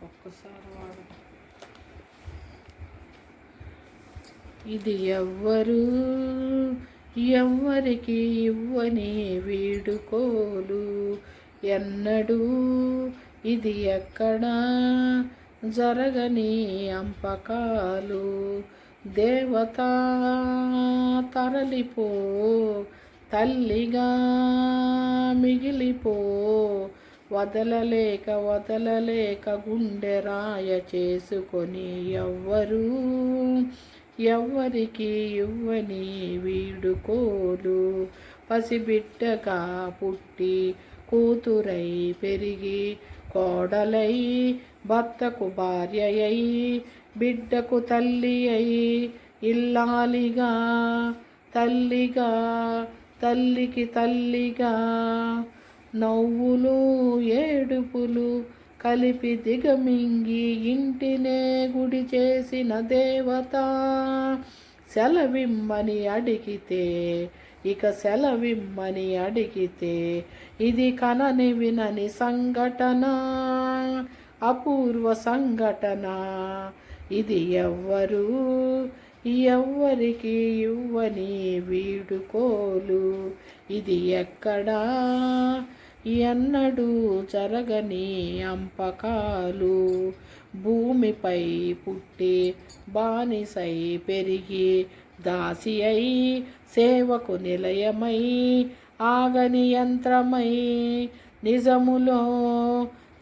ఒక్కసారి వాడు ఇది ఎవ్వరికి ఇవ్వని వీడుకోలు ఎన్నడూ ఇది ఎక్కడా జరగని అంపకాలు దేవత తరలిపో తల్లిగా మిగిలిపో వదలలేక గుండె రాయ చేసుకొని ఎవ్వరికి ఇవ్వని వీడుకోలు పసిబిడ్డగా పుట్టి కూతురై పెరిగి కోడలై భర్తకు భార్య అయి బిడ్డకు తల్లి అయి ఇల్లాలిగా తల్లిగా తల్లికి తల్లిగా నవ్వులు ఏడుపులు కలిపి దిగమింగి ఇంటినే గుడి చేసిన దేవత సెలవిమ్మని అడిగితే సెలవిమ్మని అడిగితే ఇది కనని వినని సంఘటన అపూర్వ సంఘటన ఇది ఎవ్వరికి ఇవ్వని వీడుకోలు ఇది ఎక్కడా ఎన్నడూ జరగని అంపకాలు భూమిపై పుట్టి బానిసై పెరిగి దాసి అయి సేవకు నిలయమై ఆగని యంత్రమై నిజములో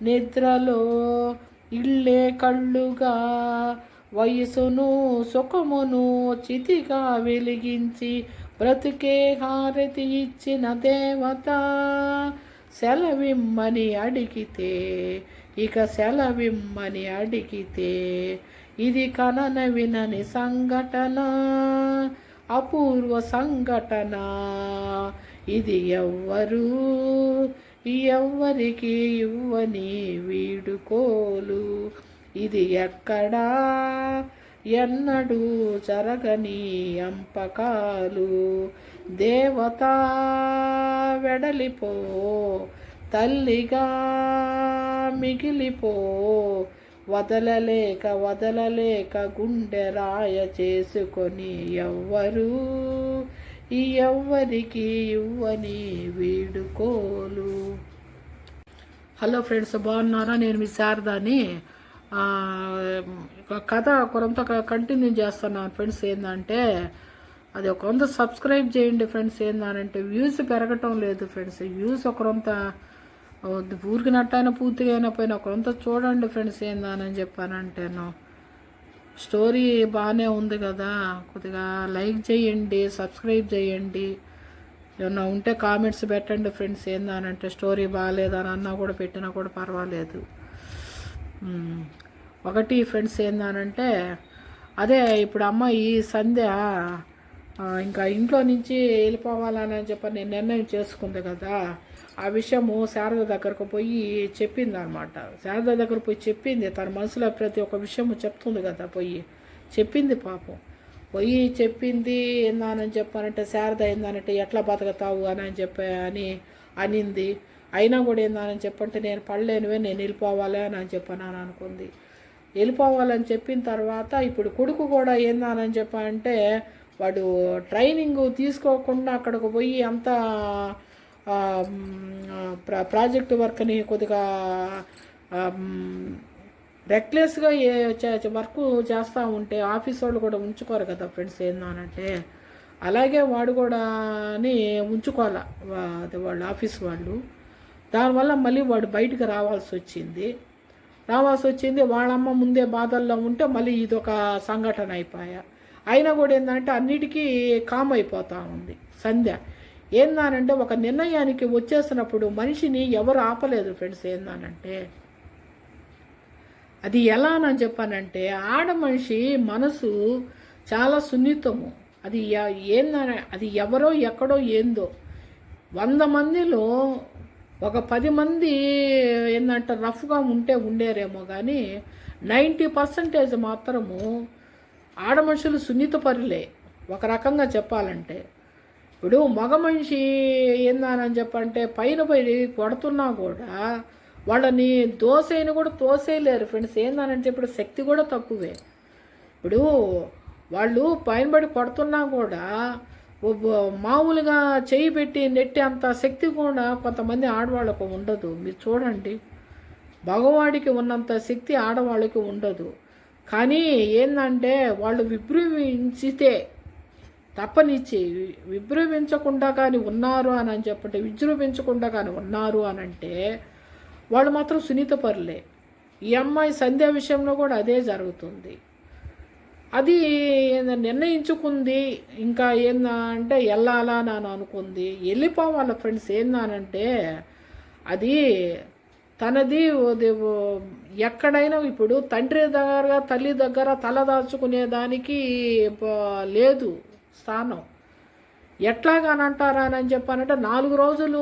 నిద్రలో ఇళ్ళే కళ్ళుగా వయసును సుఖమును చితిగా వెలిగించి బ్రతుకే హారతి ఇచ్చిన దేవత సెలవిమ్మని అడిగితే సెలవిమ్మని అడిగితే ఇది కనన వినని సంఘటన అపూర్వ సంఘటన ఇది ఎవ్వరికి ఇవ్వని వీడుకోలు ఇది ఎక్కడా ఎన్నడూ జరగని అంపకాలు దేవత వెడలిపో తల్లిగా మిగిలిపో వదలలేక గుండె రాయ చేసుకొని ఎవ్వరికి ఇవ్వని వీడుకోలు. హలో ఫ్రెండ్స్, బాగున్నారా? నేను మీ శారదాని. కథ కొంత కంటిన్యూ చేస్తున్నాను ఫ్రెండ్స్. ఏంటంటే అది కొంత సబ్స్క్రైబ్ చేయండి ఫ్రెండ్స్. ఏంటంటే వ్యూస్ పెరగటం లేదు ఫ్రెండ్స్. వ్యూస్ కొంత ఊరికి నట్టైనా పూర్తిగా అయినా పోయినా కొంత చూడండి ఫ్రెండ్స్. ఏందని చెప్పానంటేను స్టోరీ బాగానే ఉంది కదా, కొద్దిగా లైక్ చేయండి, సబ్స్క్రైబ్ చేయండి, ఏమన్నా ఉంటే కామెంట్స్ పెట్టండి ఫ్రెండ్స్. ఏందనంటే స్టోరీ బాగాలేదని అన్నా కూడా పెట్టినా కూడా పర్వాలేదు. ఒకటి ఫ్రెండ్స్ ఏందనంటే అదే ఇప్పుడు అమ్మాయి సంధ్య ఇంకా ఇంట్లో నుంచి వెళ్ళిపోవాలని చెప్పి నేను నిర్ణయం చేసుకుంది కదా. ఆ విషయము శారద దగ్గరకు పోయి చెప్పింది అనమాట. శారద దగ్గర పోయి చెప్పింది, తన మనసులో ప్రతి ఒక్క విషయము చెప్తుంది కదా. చెప్పింది పాపం. చెప్పింది. ఏందానని చెప్పానంటే శారద ఏందానంటే ఎట్లా బతకతావు అని అనింది. అయినా కూడా ఏందానని చెప్పంటే నేను పడలేనివే, నేను వెళ్ళిపోవాలి అని చెప్పాను అనుకుంది. వెళ్ళిపోవాలని చెప్పిన తర్వాత ఇప్పుడు కొడుకు కూడా ఏందానని చెప్పానంటే వాడు ట్రైనింగ్ తీసుకోకుండా అక్కడికి పోయి అంత ప్రాజెక్ట్ వర్క్ని కొద్దిగా రెక్లెస్గా వర్క్ చేస్తూ ఉంటే ఆఫీస్ వాళ్ళు కూడా ఉంచుకోరు కదా ఫ్రెండ్స్. ఏందనంటే అలాగే వాడు కూడా ఉంచుకోవాలి వాళ్ళు ఆఫీస్ వాళ్ళు. దానివల్ల మళ్ళీ వాడు బయటకు రావాల్సి వచ్చింది. వాళ్ళమ్మ ముందే బాధల్లో ఉంటే మళ్ళీ ఇదొక సంఘటన అయిపోయా. అయినా కూడా ఏంటంటే అన్నిటికీ కామ్ అయిపోతూ ఉంది సంధ్య. ఏందానంటే ఒక నిర్ణయానికి వచ్చేసినప్పుడు మనిషిని ఎవరు ఆపలేదు ఫ్రెండ్స్. ఏందానంటే అది ఎలానని చెప్పానంటే ఆడ మనిషి మనసు చాలా సున్నితము. అది అది ఎవరో ఎక్కడో ఏందో 100 మందిలో ఒక 10 మంది ఏంటంటే రఫ్గా ఉండేరేమో కానీ 90% మాత్రము ఆడ మనుషులు సున్నిత పరులే ఒక రకంగా చెప్పాలంటే. ఇప్పుడు మగ మనిషి ఏందని చెప్పంటే పైన కొడుతున్నా కూడా వాళ్ళని దోసేయని కూడా తోసేయలేరు ఫ్రెండ్స్. ఏందనంటే ఇప్పుడు శక్తి కూడా తక్కువే. ఇప్పుడు వాళ్ళు పైన పడి కొడుతున్నా కూడా మామూలుగా చేయి పెట్టి నెట్టి అంత శక్తి కూడా కొంతమంది ఆడవాళ్ళకు ఉండదు. మీరు చూడండి, మగవాడికి ఉన్నంత శక్తి ఆడవాళ్ళకి ఉండదు. కానీ ఏంటంటే వాళ్ళు విజృంభించితే తప్పనిచ్చి విజృంభించకుండా కానీ ఉన్నారు అని చెప్పంటే విజృంభించకుండా కానీ ఉన్నారు అని అంటే వాళ్ళు మాత్రం సునీతపరులే. ఈ అమ్మాయి సంధ్య విషయంలో కూడా అదే జరుగుతుంది. అది నిర్ణయించుకుంది, ఇంకా ఏందంటే వెళ్ళాలా అని అనుకుంది, వెళ్ళిపోవాలి ఫ్రెండ్స్. ఏందనంటే అది తనది ఎక్కడైనా ఇప్పుడు తండ్రి దగ్గర తల్లి దగ్గర తలదాచుకునేదానికి లేదు స్థానం. ఎట్లాగానంటారా అని చెప్పానంటే 4 రోజులు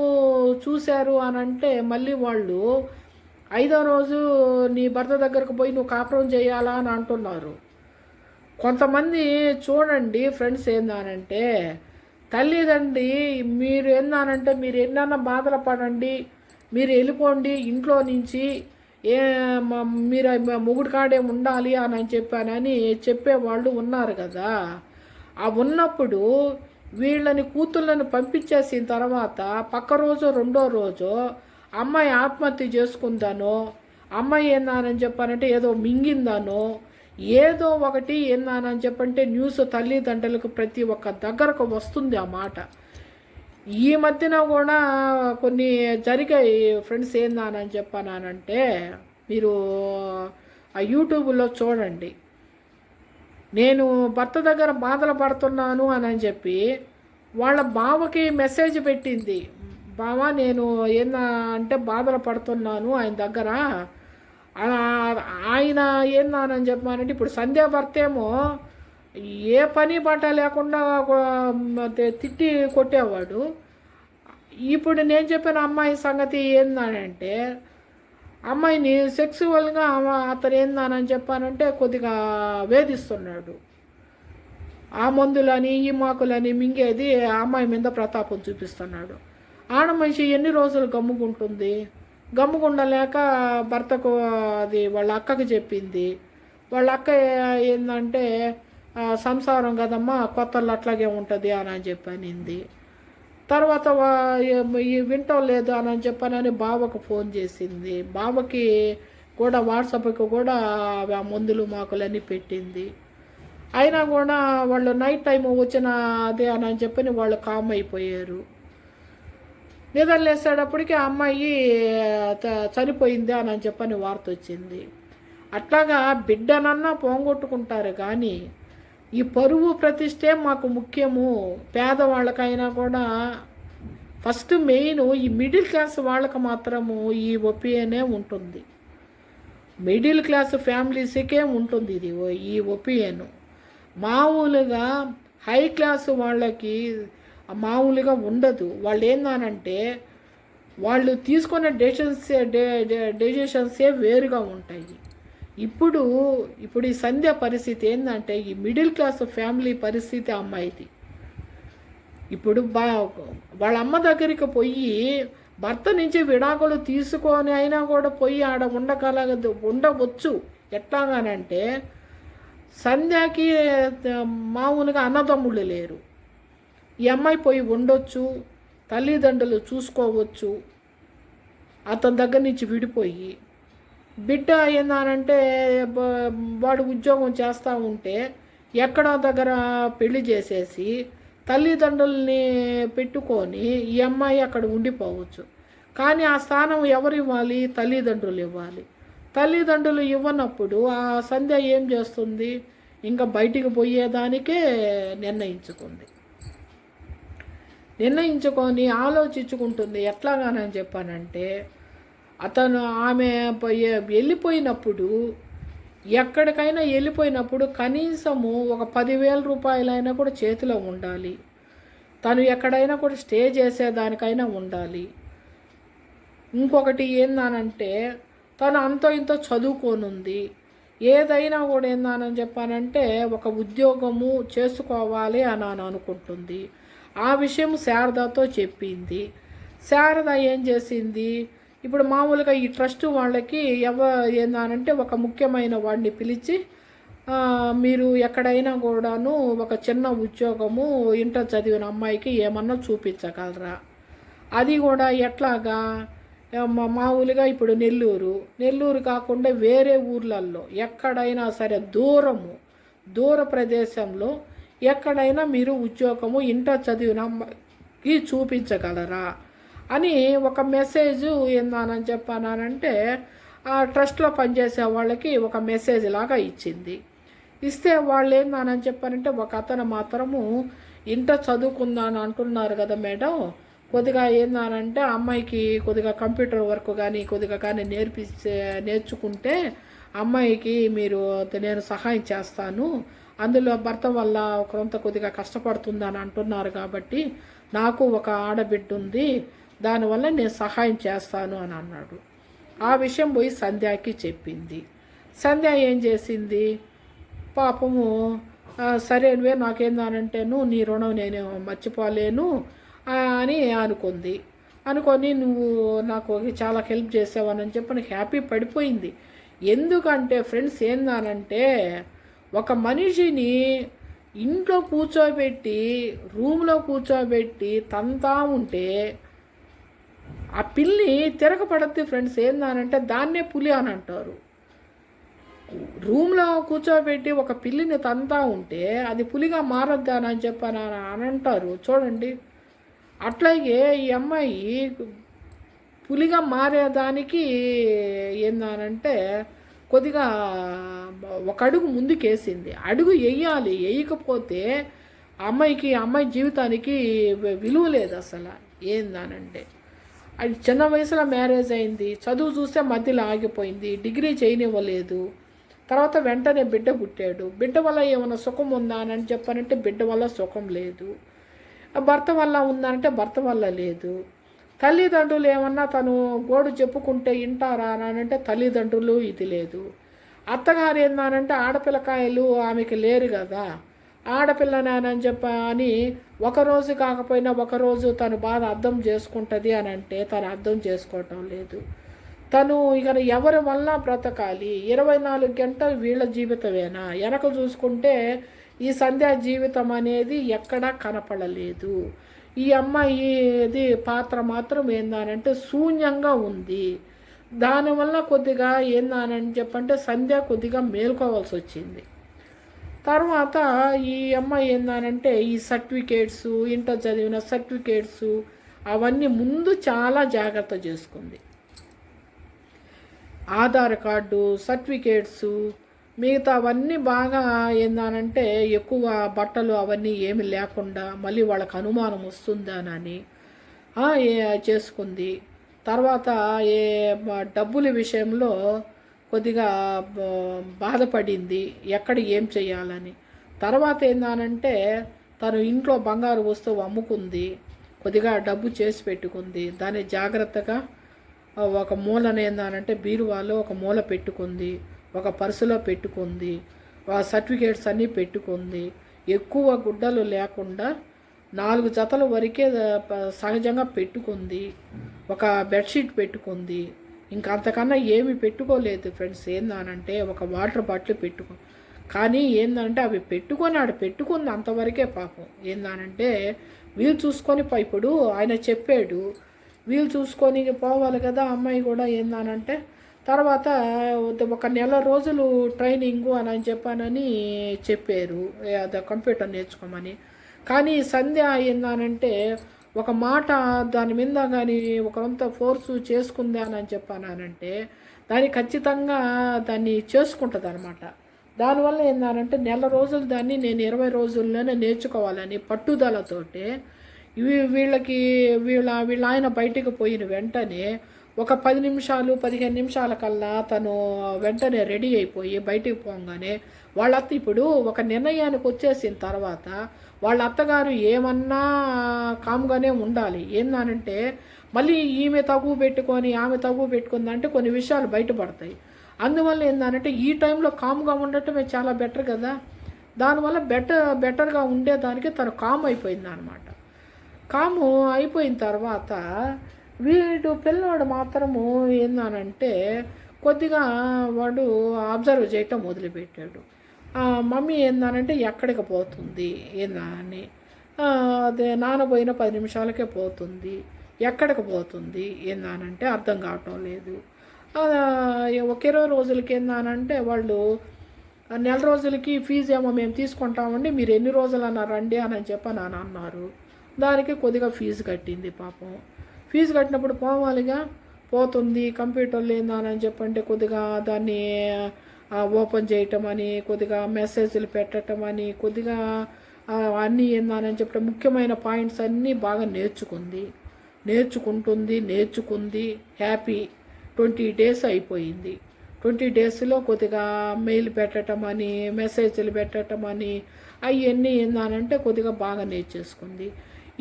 చూశారు అనంటే మళ్ళీ వాళ్ళు 5వ రోజు నీ భర్త దగ్గరకు పోయి నువ్వు కాపురం చేయాలా అని అంటున్నారు. కొంతమంది చూడండి ఫ్రెండ్స్, ఏందానంటే తల్లిదండ్రి మీరు ఏందానంటే మీరు ఎన్నన్నా బాధలు పడండి, మీరు వెళ్ళిపోండి ఇంట్లో నుంచి, మీరు మొగుడు కాడే ఉండాలి అని చెప్పానని చెప్పేవాళ్ళు ఉన్నారు కదా. ఆ ఉన్నప్పుడు వీళ్ళని కూతుళ్ళని పంపించేసిన తర్వాత పక్క రోజు 2వ రోజు అమ్మాయి ఆత్మహత్య చేసుకుందానో, అమ్మాయి ఏందానని చెప్పానంటే ఏదో మింగిందానో, ఏదో ఒకటి ఏందానని చెప్పంటే న్యూస్ తల్లిదండ్రులకు ప్రతి ఒక్క దగ్గరకు వస్తుంది ఆ మాట. ఈ మధ్యన కూడా కొన్ని జరిగాయి ఫ్రెండ్స్. ఏందానని చెప్పానంటే మీరు ఆ యూట్యూబ్లో చూడండి. నేను భర్త దగ్గర బాధలు పడుతున్నాను అని చెప్పి వాళ్ళ బావకి మెసేజ్ పెట్టింది. బావ నేను ఏందా అంటే బాధలు పడుతున్నాను ఆయన దగ్గర. ఆయన ఏందానని చెప్పానంటే ఇప్పుడు సంధ్యా భర్త ఏమో ఏ పని బట్ట లేకుండా తిట్టి కొట్టేవాడు. ఇప్పుడు నేను చెప్పిన అమ్మాయి సంగతి ఏందనంటే అమ్మాయిని సెక్సువల్గా అతను ఏందానని చెప్పానంటే కొద్దిగా వేధిస్తున్నాడు. ఆ మందులని ఈ మాకులని మింగేది ఆ అమ్మాయి మీద ప్రతాపం చూపిస్తున్నాడు. ఆడ మనిషి ఎన్ని రోజులు గమ్ముకుంటుంది? గమ్ముకుండలేక భర్తకు అది వాళ్ళ అక్కకి చెప్పింది. వాళ్ళ అక్క ఏంటంటే సంసారం కదమ్మా, కొత్తలు అట్లాగే ఉంటుంది అని చెప్పనింది. తర్వాత వింటం లేదు అని చెప్పానని బావకు ఫోన్ చేసింది. బావకి కూడా వాట్సాప్కి కూడా ఆ మందులు మాకులన్నీ పెట్టింది. అయినా కూడా వాళ్ళు నైట్ టైం వచ్చిన అదే అని చెప్పని వాళ్ళు కామ్ అయిపోయారు. నిద్రలేసేటప్పటికి ఆ అమ్మాయి చనిపోయింది అని చెప్పని వార్త వచ్చింది. అట్లాగా బిడ్డనన్నా పోగొట్టుకుంటారు కానీ ఈ పరువు ప్రతిష్టే మాకు ముఖ్యము. పేదవాళ్ళకైనా కూడా ఫస్ట్ మెయిన్ ఈ మిడిల్ క్లాస్ వాళ్ళకి మాత్రము ఈ ఒపీనియనే ఉంటుంది. మిడిల్ క్లాస్ ఫ్యామిలీస్కే ఉంటుంది ఇది ఈ ఒపీనియన్. మామూలుగా హై క్లాస్ వాళ్ళకి మామూలుగా ఉండదు. వాళ్ళు ఏందనంటే వాళ్ళు తీసుకునే డెసిషన్సే వేరుగా ఉంటాయి. ఇప్పుడు ఈ సంధ్య పరిస్థితి ఏంటంటే ఈ మిడిల్ క్లాస్ ఫ్యామిలీ పరిస్థితి అమ్మాయిది. ఇప్పుడు వాళ్ళ అమ్మ దగ్గరికి పోయి భర్త నుంచి విడాకులు తీసుకొని అయినా కూడా పోయి ఆడ ఉండవచ్చు. ఎట్లాగానంటే సంధ్యకి మామూలుగా అన్నదమ్ముళ్ళు లేరు. ఈ అమ్మాయి పోయి ఉండొచ్చు, తల్లిదండ్రులు చూసుకోవచ్చు. అతని దగ్గర నుంచి విడిపోయి బిడ్డ ఏందనంటే వాడు ఉద్యోగం చేస్తూ ఉంటే ఎక్కడో దగ్గర పెళ్లి చేసేసి తల్లిదండ్రుల్ని పెట్టుకొని ఈ అమ్మాయి అక్కడ ఉండిపోవచ్చు. కానీ ఆ స్థానం ఎవరు ఇవ్వాలి? తల్లిదండ్రులు ఇవ్వాలి. తల్లిదండ్రులు ఇవ్వనప్పుడు ఆ సంధ్య ఏం చేస్తుంది? ఇంకా బయటికి పోయేదానికే నిర్ణయించుకొని ఆలోచించుకుంటుంది. ఎట్లాగానని చెప్పానంటే ఆమె వెళ్ళిపోయినప్పుడు ఎక్కడికైనా వెళ్ళిపోయినప్పుడు కనీసము ఒక 10,000 రూపాయలైనా కూడా చేతిలో ఉండాలి. తను ఎక్కడైనా కూడా స్టే చేసేదానికైనా ఉండాలి. ఇంకొకటి ఏందనంటే తను అంతో ఇంతో చదువుకోనుంది. ఏదైనా కూడా ఏందని చెప్పానంటే ఒక ఉద్యోగము చేసుకోవాలి అని అనుకుంటుంది. ఆ విషయం శారదతో చెప్పింది. శారద ఏం చేసింది? ఇప్పుడు మామూలుగా ఈ ట్రస్ట్ వాళ్ళకి ఏందనంటే ఒక ముఖ్యమైన వాడిని పిలిచి మీరు ఎక్కడైనా కూడాను ఒక చిన్న ఉద్యోగము ఇంటర్ చదివిన అమ్మాయికి ఏమన్నా చూపించగలరా, అది కూడా ఎట్లాగా మామూలుగా ఇప్పుడు నెల్లూరు కాకుండా వేరే ఊర్లల్లో ఎక్కడైనా సరే దూర ప్రదేశంలో ఎక్కడైనా మీరు ఉద్యోగము ఇంటర్ చదివిన అమ్మాయికి చూపించగలరా అని ఒక మెసేజ్ ఏందానని చెప్పానంటే ఆ ట్రస్ట్లో పనిచేసే వాళ్ళకి ఒక మెసేజ్ లాగా ఇచ్చింది. ఇస్తే వాళ్ళు ఏందానని చెప్పారంటే ఒక అతను మాత్రము ఇంటర్ చదువుకుందాని అంటున్నారు కదా మేడం, కొద్దిగా ఏందానంటే అమ్మాయికి కొద్దిగా కంప్యూటర్ వర్క్ కానీ నేర్చుకుంటే అమ్మాయికి నేను సహాయం చేస్తాను, అందులో భర్త వల్ల కొంత కొద్దిగా కష్టపడుతుందని అంటున్నారు కాబట్టి నాకు ఒక ఆడబిడ్డ ఉంది, దానివల్ల నేను సహాయం చేస్తాను అని అన్నాడు. ఆ విషయం పోయి సంధ్యకి చెప్పింది. సంధ్య ఏం చేసింది, పాపము సరేనువే నాకేందానంటేను నీ రుణం నేను మర్చిపోలేను అని అనుకొని నువ్వు నాకు చాలా హెల్ప్ చేసావని చెప్పి నాకు హ్యాపీ పడిపోయింది. ఎందుకంటే ఫ్రెండ్స్ ఏందానంటే ఒక మనిషిని ఇంట్లో కూర్చోబెట్టి రూమ్లో కూర్చోబెట్టి తంతా ఉంటే ఆ పిల్లి తిరగపడద్ది ఫ్రెండ్స్. ఏందానంటే దాన్నే పులి అని అంటారు. రూమ్లో కూర్చోబెట్టి ఒక పిల్లిని తంతా ఉంటే అది పులిగా మారద్దా అని చెప్పని అంటారు చూడండి. అట్లాగే ఈ అమ్మాయి పులిగా మారేదానికి ఏందానంటే కొద్దిగా ఒక అడుగు ముందుకేసింది. అడుగు వేయాలి, వేయకపోతే అమ్మాయి జీవితానికి విలువ లేదు అసలు. ఏందానంటే అది చిన్న వయసులో మ్యారేజ్ అయింది, చదువు చూస్తే మధ్యలో ఆగిపోయింది, డిగ్రీ చేయనివ్వలేదు, తర్వాత వెంటనే బిడ్డ పుట్టాడు. బిడ్డ వల్ల ఏమైనా సుఖం ఉందా అని చెప్పానంటే బిడ్డ వల్ల సుఖం లేదు. భర్త వల్ల ఉందంటే భర్త వల్ల లేదు. తల్లిదండ్రులు ఏమన్నా తను గోడు చెప్పుకుంటే వింటారా అని అంటే తల్లిదండ్రులు ఇది లేదు. అత్తగారు ఏందానంటే ఆడపిల్లకాయలు ఆమెకి లేరు కదా, ఆడపిల్లనేనని అని ఒకరోజు కాకపోయినా ఒకరోజు తను బాధ అర్థం చేసుకుంటుంది అని అంటే తను అర్థం చేసుకోవటం లేదు. తను ఇక ఎవరి వల్ల బ్రతకాలి, 24 గంటలు వీళ్ళ జీవితమేనా? వెనక చూసుకుంటే ఈ సంధ్యా జీవితం అనేది ఎక్కడా కనపడలేదు. ఈ అమ్మాయిది పాత్ర మాత్రం ఏందానంటే శూన్యంగా ఉంది. దానివల్ల కొద్దిగా ఏందానని చెప్పంటే సంధ్య కొద్దిగా మేల్కోవాల్సి వచ్చింది. తర్వాత ఈ అమ్మాయి ఏందానంటే ఈ సర్టిఫికేట్స్, ఇంటర్ చదివిన సర్టిఫికేట్స్ అవన్నీ ముందు చాలా జాగ్రత్త చేసుకుంది. ఆధార్ కార్డు, సర్టిఫికేట్స్, మిగతా అవన్నీ బాగా ఏందానంటే ఎక్కువ బట్టలు అవన్నీ ఏమి లేకుండా మళ్ళీ వాళ్ళకి అనుమానం వస్తుందానని చేసుకుంది. తర్వాత డబ్బుల విషయంలో కొద్దిగా బాధపడింది, ఎక్కడ ఏం చేయాలని. తర్వాత ఏందానంటే తను ఇంట్లో బంగారు వస్తువు అమ్ముకుంది, కొద్దిగా డబ్బు చేసి పెట్టుకుంది. దాన్ని జాగ్రత్తగా ఒక మూలన ఏందానంటే బీరువాలో ఒక మూల పెట్టుకుంది, ఒక పర్సులో పెట్టుకుంది, ఆ సర్టిఫికేట్స్ అన్నీ పెట్టుకుంది. ఎక్కువ గుడ్డలు లేకుండా 4 జతల వరకే సహజంగా పెట్టుకుంది. ఒక బెడ్షీట్ పెట్టుకుంది. ఇంకా అంతకన్నా ఏమి పెట్టుకోలేదు ఫ్రెండ్స్. ఏందానంటే ఒక వాటర్ బాటిల్ కానీ ఏందంటే అవి పెట్టుకుంది అంతవరకే పాపం. ఏందానంటే వీలు చూసుకొని ఇప్పుడు ఆయన చెప్పాడు, వీలు చూసుకొని పోవాలి కదా అమ్మాయి కూడా. ఏందానంటే తర్వాత ఒక నెల రోజులు ట్రైనింగు అని చెప్పానని చెప్పారు, అది కంప్యూటర్ నేర్చుకోమని. కానీ సంధ్య ఏందానంటే ఒక మాట దాని మీద కానీ ఒకంత ఫోర్సు చేసుకుంది అని చెప్పానంటే దాన్ని ఖచ్చితంగా దాన్ని చేసుకుంటుంది అనమాట. దానివల్ల ఏందానంటే నెల రోజులు దాన్ని నేను 20 రోజుల్లోనే నేర్చుకోవాలని పట్టుదలతోటే వీళ్ళ ఆయన బయటికి పోయిన వెంటనే ఒక 10 నిమిషాలు 15 నిమిషాల కల్లా తను వెంటనే రెడీ అయిపోయి బయటికి పోగానే వాళ్ళ అత్త ఇప్పుడు ఒక నిర్ణయానికి వచ్చేసిన తర్వాత వాళ్ళ అత్తగారు ఏమన్నా కామ్గానే ఉండాలి. ఏందనంటే మళ్ళీ ఈమె తగువ పెట్టుకొని ఆమె తగువ పెట్టుకుందంటే కొన్ని విషయాలు బయటపడతాయి. అందువల్ల ఏందనంటే ఈ టైంలో కామ్గా ఉండటమే చాలా బెటర్ కదా. దానివల్ల బెటర్గా ఉండేదానికి తను కామ్ అయిపోయింది అనమాట. కాము అయిపోయిన తర్వాత వీడు పిల్లవాడు మాత్రము ఏందనంటే కొద్దిగా వాడు అబ్జర్వ్ చేయటం మొదలుపెట్టాడు. మమ్మీ ఏందనంటే ఎక్కడికి పోతుంది ఏందని, అదే నాన్న పోయిన 10 నిమిషాలకే పోతుంది, ఎక్కడికి పోతుంది ఏందనంటే అర్థం కావటం లేదు. ఒక 20 రోజులకి ఏందనంటే వాళ్ళు నెల రోజులకి ఫీజు ఏమో మేము తీసుకుంటామండి, మీరు ఎన్ని రోజులు అన్నారండి అని చెప్పి నాన్న అన్నారు. దానికి కొద్దిగా ఫీజు కట్టింది పాపం. ఫీజు కట్టినప్పుడు పోవాలిగా, పోతుంది. కంప్యూటర్లో ఏందని చెప్పంటే కొద్దిగా దాన్ని ఓపెన్ చేయటం అని, కొద్దిగా మెసేజ్లు పెట్టడం అని, కొద్దిగా అన్నీ ఏందని చెప్పడం ముఖ్యమైన పాయింట్స్ అన్నీ బాగా నేర్చుకుంది. హ్యాపీ. 20 డేస్ అయిపోయింది. 20 డేస్లో కొద్దిగా మెయిల్ పెట్టడం అని, మెసేజ్లు పెట్టడం అని అవన్నీ ఏందనంటే కొద్దిగా బాగా నేర్చేసుకుంది.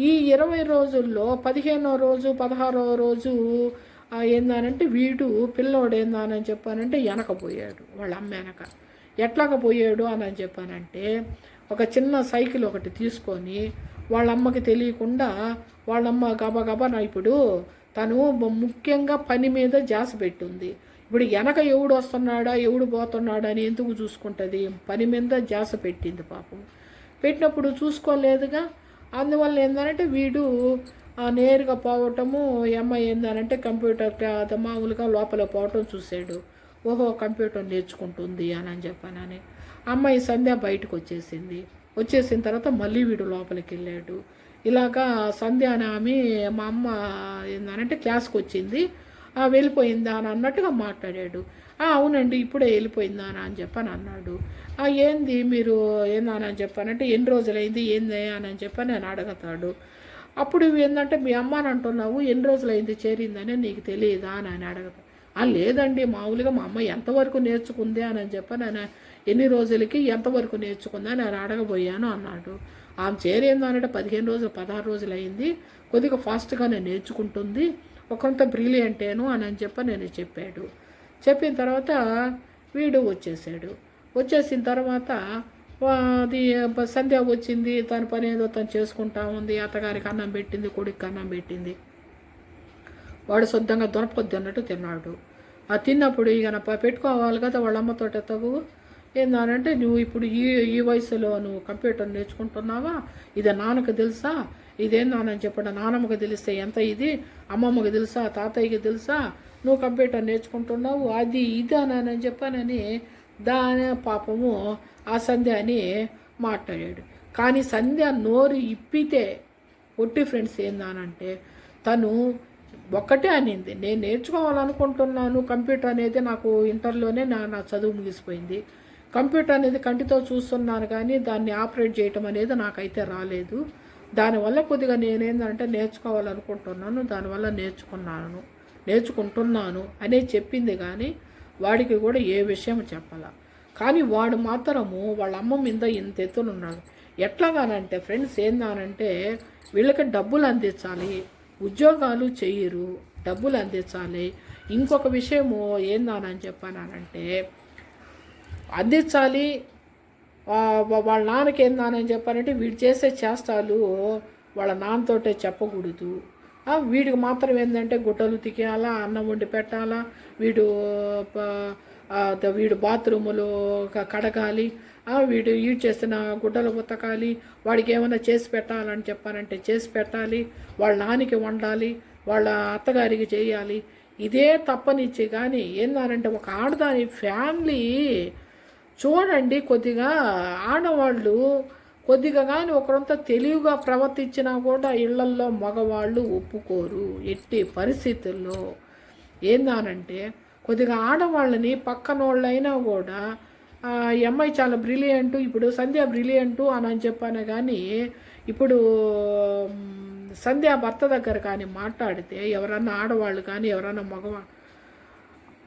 ఈ 20 రోజుల్లో 15వ రోజు 16వ రోజు ఏందనంటే వీడు పిల్లోడు ఏందని చెప్పానంటే వెనకపోయాడు, వాళ్ళ అమ్మ వెనక. ఎట్లాగపోయాడు అని చెప్పానంటే ఒక చిన్న సైకిల్ ఒకటి తీసుకొని వాళ్ళ అమ్మకి తెలియకుండా వాళ్ళమ్మ గబగబా ఇప్పుడు తను ముఖ్యంగా పని మీద ధ్యాస పెట్టింది. ఇప్పుడు వెనక ఎవడు వస్తున్నాడా ఎవడు పోతున్నాడా అని ఎందుకు చూసుకుంటుంది, పని మీద ధ్యాస పెట్టింది పాపం. పెట్టినప్పుడు చూసుకోలేదుగా. అందువల్ల ఏంటంటే వీడు నేరుగా పోవటము, అమ్మాయి ఏందనంటే కంప్యూటర్ మామూలుగా లోపల పోవటం చూశాడు. ఓహో కంప్యూటర్ నేర్చుకుంటుంది అని చెప్పానని. అమ్మాయి సంధ్య బయటకు వచ్చేసిన తర్వాత మళ్ళీ వీడు లోపలికి వెళ్ళాడు. ఇలాగా సంధ్య అని ఆమె మా అమ్మ ఏందనంటే క్లాస్కి వచ్చింది, వెళ్ళిపోయిందా అని అన్నట్టుగా మాట్లాడాడు. అవునండి ఇప్పుడే వెళ్ళిపోయిందా అని చెప్పని అన్నాడు. ఏంది మీరు ఏందని చెప్పానంటే ఎన్ని రోజులైంది ఏంది అని చెప్పని నేను అడుగుతాడు. అప్పుడు ఏంటంటే మీ అమ్మని అంటున్నావు, ఎన్ని రోజులైంది చేరిందని నీకు తెలియదా అని అడుగుతా. లేదండి మామూలుగా మా అమ్మ ఎంతవరకు నేర్చుకుంది అని చెప్పి నేను ఎన్ని రోజులకి ఎంతవరకు నేర్చుకుందా నేను అడగబోయాను అన్నాడు. ఆమె చేరిందనంటే 15 రోజులు 16 రోజులు అయింది, కొద్దిగా ఫాస్ట్గానే నేర్చుకుంటుంది, ఒకంత బ్రిలియంటేను అని చెప్పి నేను చెప్పాడు. చెప్పిన తర్వాత వీడు వచ్చేసిన తర్వాత అది సంధ్య వచ్చింది, తన పని ఏదో తను చేసుకుంటా ఉంది. అత్తగారికి అన్నం పెట్టింది, కొడుకు అన్నం పెట్టింది. వాడు శుద్ధంగా దొరపొద్దు అన్నట్టు తిన్నాడు. తిన్నప్పుడు ఇక పెట్టుకోవాలి కదా వాళ్ళ అమ్మతో తగు. ఏందనంటే నువ్వు ఇప్పుడు ఈ వయసులో నువ్వు కంప్యూటర్ నేర్చుకుంటున్నావా, ఇది నాన్నకు తెలుసా, ఇదేం నాన్నని చెప్పండి, నాన్నమ్మకి తెలిస్తే ఎంత ఇది, అమ్మమ్మకి తెలుసా, తాతయ్యకి తెలుసా, నువ్వు కంప్యూటర్ నేర్చుకుంటున్నావు అది ఇది అని చెప్పానని దాని పాపము ఆ సంధ్య అని మాట్లాడాడు. కానీ సంధ్య నోరు ఇప్పితే పొట్టి ఫ్రెండ్స్ ఏందానంటే తను ఒక్కటే అనింది, నేను నేర్చుకోవాలనుకుంటున్నాను కంప్యూటర్ అనేది, నాకు ఇంటర్లోనే నా చదువు ముగిసిపోయింది, కంప్యూటర్ అనేది కంటితో చూస్తున్నాను కానీ దాన్ని ఆపరేట్ చేయటం అనేది నాకైతే రాలేదు, దానివల్ల కొద్దిగా నేనేందంటే నేర్చుకోవాలనుకుంటున్నాను, దానివల్ల నేర్చుకుంటున్నాను అనే చెప్పింది. కానీ వాడికి కూడా ఏ విషయం చెప్పాల. కానీ వాడు మాత్రము వాళ్ళ అమ్మ మీద ఇంత ఎత్తునున్నాడు. ఎట్లాగానంటే ఫ్రెండ్స్ ఏందానంటే వీళ్ళకి డబ్బులు అందించాలి, ఉద్యోగాలు చెయ్యరు, డబ్బులు అందించాలి. ఇంకొక విషయము ఏందానని చెప్పానంటే అందించాలి. వాళ్ళ నాన్నకి ఏందానని చెప్పానంటే వీడు చేసే చేష్టాలు వాళ్ళ నాన్నతోటే చెప్పకూడదు. వీడికి మాత్రం ఏంటంటే గుట్టలు తికేయాలా, అన్నం వండి పెట్టాలా, వీడు బాత్రూములు కడగాలి, వీడు ఈడ్ చేసిన గుడ్డలు ఉతకాలి, వాడికి ఏమైనా చేసి పెట్టాలని చెప్పానంటే చేసి పెట్టాలి, వాళ్ళ నాన్నకి వండాలి, వాళ్ళ అత్తగారికి చేయాలి. ఇదే తప్పనిచ్చి కానీ ఏందనంటే ఒక ఆడదాని ఫ్యామిలీ చూడండి, కొద్దిగా ఆడవాళ్ళు కొద్దిగా కానీ ఒకరంతా తెలివిగా ప్రవర్తించినా కూడా ఇళ్లల్లో మగవాళ్ళు ఒప్పుకోరు ఎట్టి పరిస్థితుల్లో. ఏందానంటే కొద్దిగా ఆడవాళ్ళని పక్కనోళ్ళైనా కూడా ఈ అమ్మాయి చాలా బ్రిలియంటు, ఇప్పుడు సంధ్య బ్రిలియంటు అని చెప్పాను. కానీ ఇప్పుడు సంధ్య భర్త దగ్గర కానీ మాట్లాడితే ఎవరన్నా ఆడవాళ్ళు కానీ ఎవరన్నా మగవాళ్ళు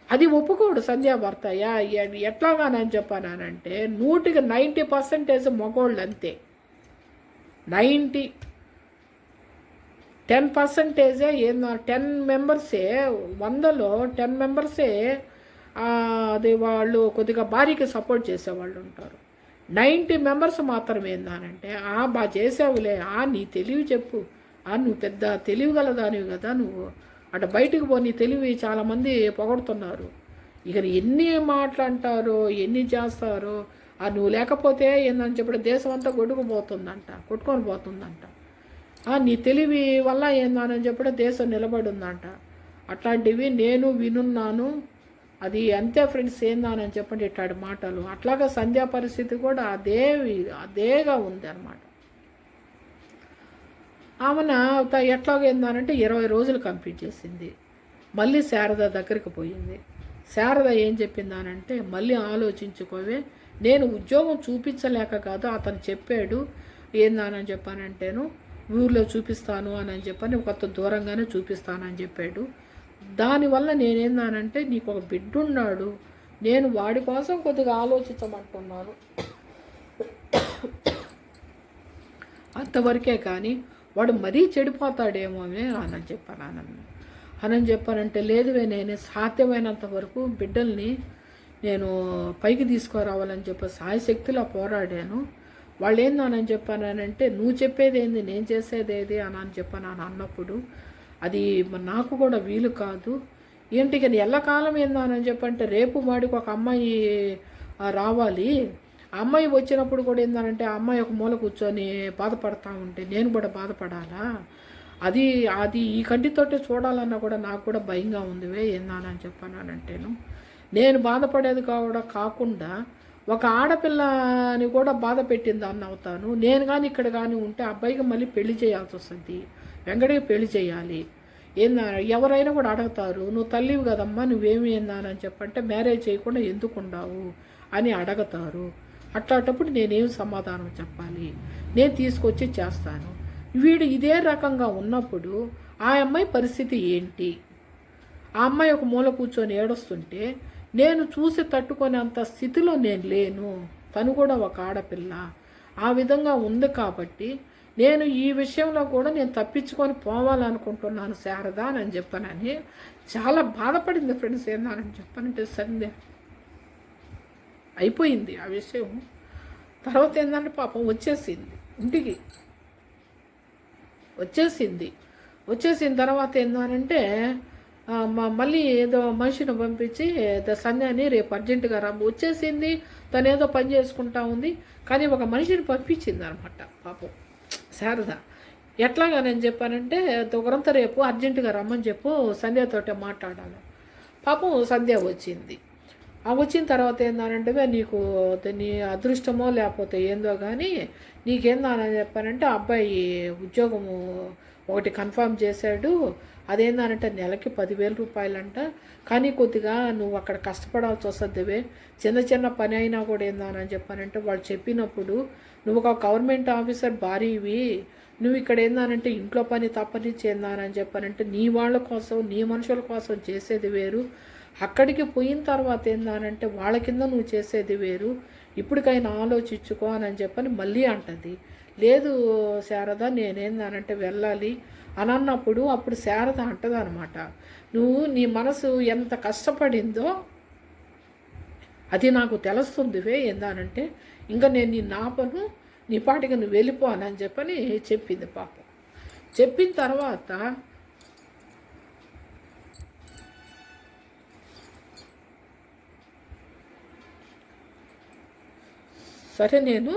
అది ఒప్పుకోడు. సంధ్య భర్త ఎట్లాగానని చెప్పానంటే 100కి 90% మగవాళ్ళు అంతే. 10% ఏందో 10 మెంబర్సే 100లో 10 మెంబర్సే అది వాళ్ళు కొద్దిగా భార్యకి సపోర్ట్ చేసేవాళ్ళు ఉంటారు. 90 మెంబర్స్ మాత్రం ఏందానంటే బాగా చేసావులే, నీ తెలివి చెప్పు, నువ్వు పెద్ద తెలివి గలదానివి కదా నువ్వు అటు బయటికి పోనీ తెలివి చాలామంది పొగడుతున్నారు. ఇక ఎన్ని మాటలు అంటారో ఎన్ని చేస్తారో, నువ్వు లేకపోతే ఏందని చెప్పి దేశం అంతా కొట్టుకొని పోతుందంట. నీ తెలివి వల్ల ఏందని చెప్పి దేశం నిలబడి ఉందంట. అట్లాంటివి నేను వినున్నాను. అది అంతే ఫ్రెండ్స్, ఏందానని చెప్పండి ఇట్లాంటి మాటలు. అట్లాగా సంధ్యా పరిస్థితి కూడా అదేగా ఉంది అనమాట. ఆమెన ఎట్లాగా ఏందానంటే 20 రోజులు కంప్లీట్ చేసింది. మళ్ళీ శారద దగ్గరికి పోయింది. శారద ఏం చెప్పిందానంటే, మళ్ళీ ఆలోచించుకోవే, నేను ఉద్యోగం చూపించలేక కాదు, అతను చెప్పాడు ఏందానని చెప్పానంటేను ఊర్లో చూపిస్తాను అని చెప్పని కొత్త దూరంగానే చూపిస్తానని చెప్పాడు. దానివల్ల నేనేందానంటే నీకు ఒక బిడ్డ ఉన్నాడు, నేను వాడి కోసం కొద్దిగా ఆలోచించమంటున్నాను అంతవరకే, కానీ వాడు మరీ చెడిపోతాడేమో అని చెప్పానంటే లేదువే, నేను సాధ్యమైనంత వరకు బిడ్డల్ని నేను పైకి తీసుకురావాలని చెప్పి సాయశక్తిలో పోరాడాను. వాళ్ళు ఏందని చెప్పానంటే నువ్వు చెప్పేది ఏంది, నేను చేసేది ఏది అని చెప్పాను అన్నప్పుడు అది నాకు కూడా వీలు కాదు. ఏంటి కానీ ఎల్లకాలం ఏందని చెప్పంటే రేపు వాడికి ఒక అమ్మాయి రావాలి. ఆ అమ్మాయి వచ్చినప్పుడు కూడా ఏందనంటే ఆ అమ్మాయి ఒక మూల కూర్చొని బాధపడతా ఉంటే నేను కూడా బాధపడాలా? అది ఈ కంటితోటి చూడాలన్నా కూడా నాకు కూడా భయంగా ఉందివే ఏందని చెప్పానంటేను. నేను బాధపడేది కాకుండా ఒక ఆడపిల్లని కూడా బాధ పెట్టింది అన్న అవుతాను. నేను కానీ ఇక్కడ కానీ ఉంటే అబ్బాయికి మళ్ళీ పెళ్లి చేయాల్సి వస్తుంది, వెంకటకి పెళ్లి చేయాలి. ఎవరైనా కూడా అడుగుతారు, నువ్వు తల్లివి కదమ్మా, నువ్వేమి ఏందని చెప్పంటే మ్యారేజ్ చేయకుండా ఎందుకు ఉండవు అని అడుగుతారు. అట్లాంటప్పుడు నేనేం సమాధానం చెప్పాలి? నేను తీసుకొచ్చి చేస్తాను. వీడు ఇదే రకంగా ఉన్నప్పుడు ఆ అమ్మాయి పరిస్థితి ఏంటి? ఆ అమ్మాయి ఒక మూల కూర్చొని ఏడుస్తుంటే నేను చూసి తట్టుకునేంత స్థితిలో నేను లేను. తను కూడా ఒక ఆడపిల్ల. ఆ విధంగా ఉంది కాబట్టి నేను ఈ విషయంలో కూడా నేను తప్పించుకొని పోవాలనుకుంటున్నాను శారద అని చెప్పానని చాలా బాధపడింది ఫ్రెండ్స్. ఏందని చెప్పానంటే సంధ్య అయిపోయింది ఆ విషయం. తర్వాత ఏంటంటే పాపం వచ్చేసింది ఇంటికి. వచ్చేసిన తర్వాత ఏందనంటే మళ్ళీ ఏదో మనిషిని పంపించి సంధ్యాని రేపు అర్జెంటుగా వచ్చేసింది. తను ఏదో పని చేసుకుంటా ఉంది, కానీ ఒక మనిషిని పంపించింది అనమాట పాపం శారద. ఎట్లాగా నేను చెప్పానంటే ఒకరంతా రేపు అర్జెంటుగా రమ్మని చెప్పు, సంధ్యతోటే మాట్లాడాలి. పాపం సంధ్య వచ్చింది. వచ్చిన తర్వాత ఏందనంటే నీకు నీ అదృష్టమో లేకపోతే ఏందో కానీ నీకేందని చెప్పానంటే అబ్బాయి ఉద్యోగము ఒకటి కన్ఫర్మ్ చేశాడు. అదేందనంటే నెలకి 10,000 రూపాయలంట. కానీ కొద్దిగా నువ్వు అక్కడ కష్టపడాల్సి వస్తుందివే, చిన్న పని అయినా కూడా ఏందని చెప్పానంటే వాళ్ళు చెప్పినప్పుడు నువ్వు ఒక గవర్నమెంట్ ఆఫీసర్ భారీవి, నువ్వు ఇక్కడ ఏందనంటే ఇంట్లో పని తప్పనిచ్చి ఏందని చెప్పానంటే నీ వాళ్ళ కోసం నీ మనుషుల కోసం చేసేది వేరు, అక్కడికి పోయిన తర్వాత ఏందనంటే వాళ్ళ కింద నువ్వు చేసేది వేరు, ఇప్పటికైనా ఆలోచించుకో అని చెప్పని మళ్ళీ అంటది. లేదు శారద నేనేందనంటే వెళ్ళాలి అని అన్నప్పుడు అప్పుడు శారద అంటది అనమాట, నువ్వు నీ మనసు ఎంత కష్టపడిందో అది నాకు తెలుస్తుందివే ఏందనంటే ఇంకా నేను నీ నాపను, నీ పాటికి నువ్వు వెళ్ళిపోనని చెప్పని చెప్పింది పాపం. చెప్పిన తర్వాత సరే నేను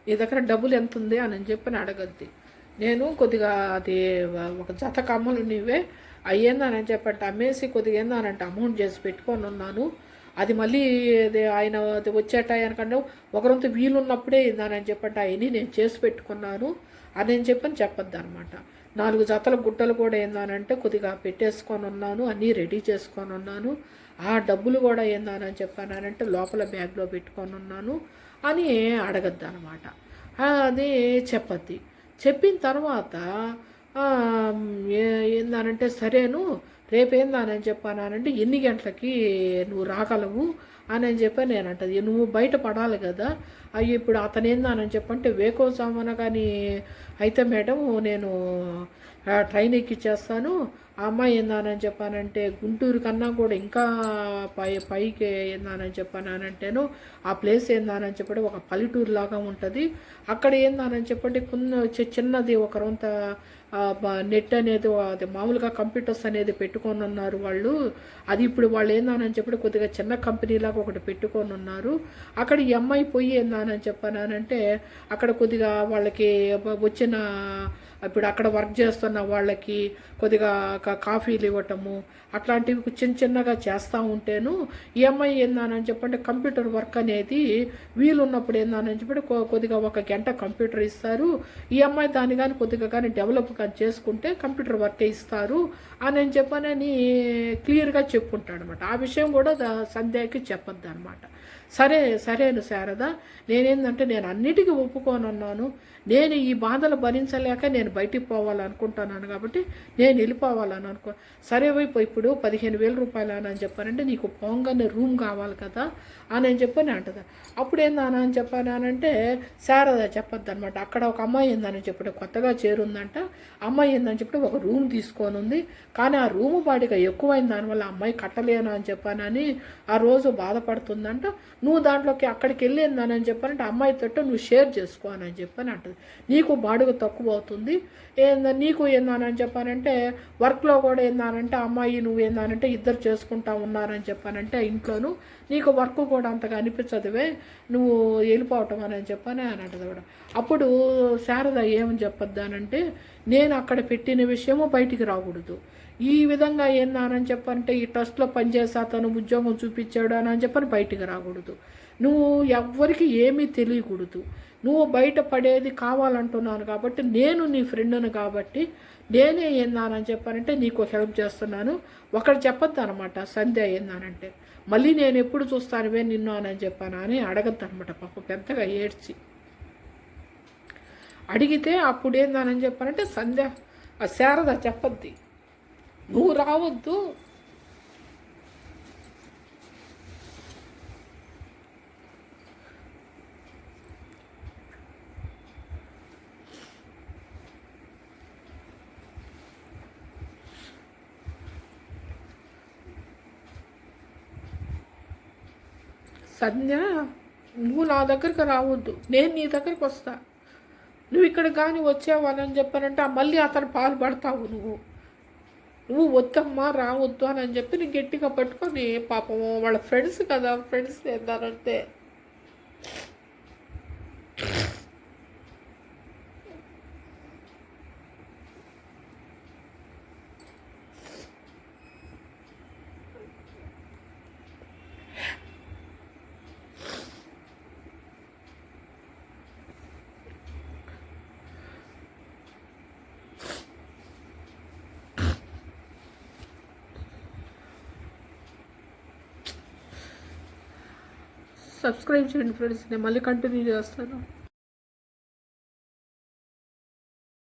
నీ దగ్గర డబ్బులు ఎంత ఉంది అని చెప్పని అడగద్ది. నేను కొద్దిగా అది ఒక జత కమ్మలు నీవే అయ్యేందని చెప్పంటే అమ్మేసి కొద్దిగా ఏందనంటే అమౌంట్ చేసి పెట్టుకొని ఉన్నాను, అది మళ్ళీ ఆయన వచ్చే టయానికంటే ఒకరంతా వీలున్నప్పుడే ఏందని చెప్పంటే అవన్నీ నేను చేసి పెట్టుకున్నాను అని చెప్పని చెప్పొద్దు అనమాట. 4 జతల గుట్టలు కూడా ఏందనంటే కొద్దిగా పెట్టేసుకొని ఉన్నాను, అన్నీ రెడీ చేసుకొని ఉన్నాను, ఆ డబ్బులు కూడా ఏందని చెప్పానంటే లోపల బ్యాగ్లో పెట్టుకొని ఉన్నాను అని అడగద్దు అనమాట. అది చెప్పద్ది. చెప్పిన తర్వాత ఏందనంటే సరేను రేపేందానని చెప్పానంటే ఎన్ని గంటలకి నువ్వు రాగలవు అని చెప్పి నేను అంటది. నువ్వు బయట పడాలి కదా, అవి ఇప్పుడు అతను ఏందానని చెప్పంటే వేకోసామన కానీ అయితే మేడం నేను ట్రైన్ ఎక్కిచ్చేస్తాను, ఆ అమ్మాయి ఏందానని చెప్పానంటే గుంటూరు కన్నా కూడా ఇంకా పైకి ఏందానని చెప్పానంటేను ఆ ప్లేస్ ఏందానని చెప్పండి ఒక పల్లెటూరు లాగా ఉంటుంది. అక్కడ ఏందానని చెప్పండి చిన్నది ఒక రొంత నెట్ అనేది అది మామూలుగా కంప్యూటర్స్ అనేది పెట్టుకొని ఉన్నారు వాళ్ళు. అది ఇప్పుడు వాళ్ళు ఏందానని చెప్పి కొద్దిగా చిన్న కంపెనీలాగా ఒకటి పెట్టుకొని ఉన్నారు. అక్కడ ఈ అమ్మాయి పోయి ఏందానని చెప్పానంటే అక్కడ కొద్దిగా వాళ్ళకి వచ్చిన ఇప్పుడు అక్కడ వర్క్ చేస్తున్న వాళ్ళకి కొద్దిగా కాఫీలు ఇవ్వటము అట్లాంటివి చిన్నగా చేస్తూ ఉంటేను ఈ అమ్మాయి ఏందానని చెప్పంటే కంప్యూటర్ వర్క్ అనేది వీలున్నప్పుడు ఏందానని చెప్పి కొద్దిగా ఒక గంట కంప్యూటర్ ఇస్తారు. ఈ అమ్మాయి దాన్ని కానీ కొద్దిగా కానీ డెవలప్ కానీ చేసుకుంటే కంప్యూటర్ వర్కే ఇస్తారు అని చెప్పనని క్లియర్గా చెప్పుకుంటాడు అనమాట. ఆ విషయం కూడా సంధ్యకి చెప్పొద్దు అనమాట. సరేను శారద, నేనేందంటే నేను అన్నిటికీ ఒప్పుకోనన్నాను. నేను ఈ బాధలు భరించలేక నేను బయటికి పోవాలనుకుంటున్నాను కాబట్టి నేను వెళ్ళిపోవాలని అనుకో. సరే వైపు ఇప్పుడు 15,000 రూపాయలు అని చెప్పానంటే నీకు పోంగానే రూమ్ కావాలి కదా అని చెప్పని అంటది. అప్పుడు ఏందని చెప్పానంటే శారద చెప్పొద్దు అనమాట. అక్కడ ఒక అమ్మాయి ఏందని చెప్పి కొత్తగా చేరుందంట. అమ్మాయి ఏందని చెప్పి ఒక రూమ్ తీసుకొని ఉంది. కానీ ఆ రూము బాడిగా ఎక్కువైన దానివల్ల అమ్మాయి కట్టలేను అని చెప్పానని ఆ రోజు బాధపడుతుందంట. నువ్వు దాంట్లోకి అక్కడికి వెళ్ళిందని చెప్పానంటే అమ్మాయి తోట నువ్వు షేర్ చేసుకో అని చెప్పని అంటది. నీకు బాడుగ తక్కువ అవుతుంది. నీకు ఏందని చెప్పానంటే వర్క్లో కూడా ఏందానంటే అమ్మాయి నువ్వు ఏందానంటే ఇద్దరు చేసుకుంటా ఉన్నారని చెప్పానంటే ఇంట్లోనూ నీకు వర్క్ కూడా అంతగా అనిపించదువే, నువ్వు వెళ్ళిపోవటం అని చెప్పని అని అంటది కూడా. అప్పుడు శారద ఏమని చెప్పొద్దానంటే నేను అక్కడ పెట్టిన విషయము బయటికి రాకూడదు. ఈ విధంగా ఏందానని చెప్పంటే ఈ ట్రస్ట్లో పనిచేసి అతను ఉద్యోగం చూపించాడు అని చెప్పని బయటికి రాకూడదు. నువ్వు ఎవ్వరికి ఏమీ తెలియకూడదు. నువ్వు బయట పడేది కావాలంటున్నాను కాబట్టి నేను నీ ఫ్రెండ్ను కాబట్టి నేనే ఏందానని చెప్పానంటే నీకు హెల్ప్ చేస్తున్నాను. ఒకటి చెప్పొద్దు అనమాట సంధ్య ఏందానంటే మళ్ళీ నేను ఎప్పుడు చూస్తానువే నిన్ను అని చెప్పాను అని అడగద్దు అనమాట. పాప పెద్దగా ఏడ్చి అడిగితే అప్పుడు ఏందానని చెప్పానంటే సంధ్య శారద చెప్పద్ది, నువ్వు రావద్దు, సంధ్య నువ్వు నా దగ్గరికి రావద్దు, నేను నీ దగ్గరికి వస్తా. నువ్వు ఇక్కడ కానీ వచ్చావని చెప్పానంటే మళ్ళీ అతను పాల్పడతావు. నువ్వు వద్దమ్మా రావద్దు అని చెప్పి నేను గట్టిగా పట్టుకొని పాపం వాళ్ళ ఫ్రెండ్స్ కదా, ఫ్రెండ్స్ ఏందానంటే సబ్స్క్రైబ్ చేయండి ఫ్రెండ్స్, నేను మళ్ళీ కంటిన్యూ చేస్తాను.